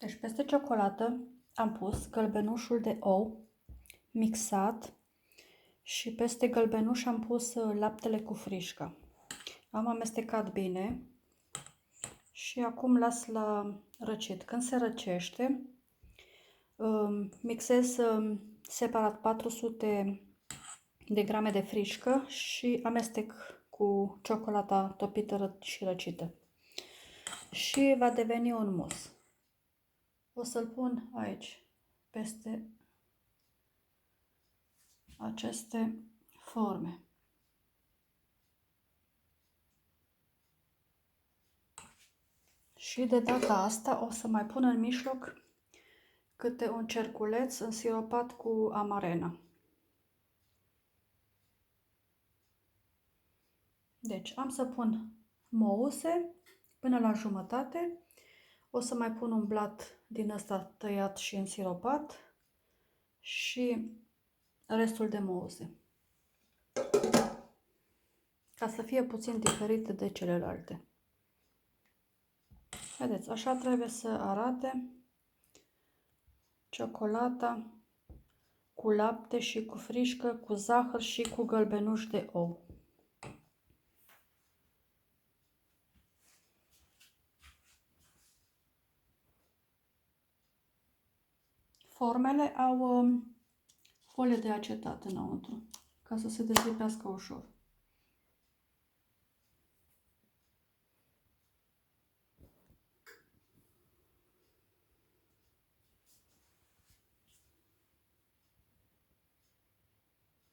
Deci peste ciocolată am pus gălbenușul de ou mixat și peste gălbenuș am pus laptele cu frișcă. Am amestecat bine și acum las la răcit. Când se răcește, mixez separat 400 de grame de frișcă și amestec cu ciocolata topită și răcită. Și va deveni un mus. O să-l pun aici, peste aceste forme. Și de data asta o să mai pun în mijloc câte un cerculeț însiropat cu amarena. Deci am să pun mouse până la jumătate. O să mai pun un blat din ăsta tăiat și însiropat și restul de mouse, ca să fie puțin diferite de celelalte. Vedeți, așa trebuie să arate ciocolata cu lapte și cu frișcă, cu zahăr și cu gălbenuș de ou. Formele au folie de acetat înăuntru, ca să se dezlipească ușor.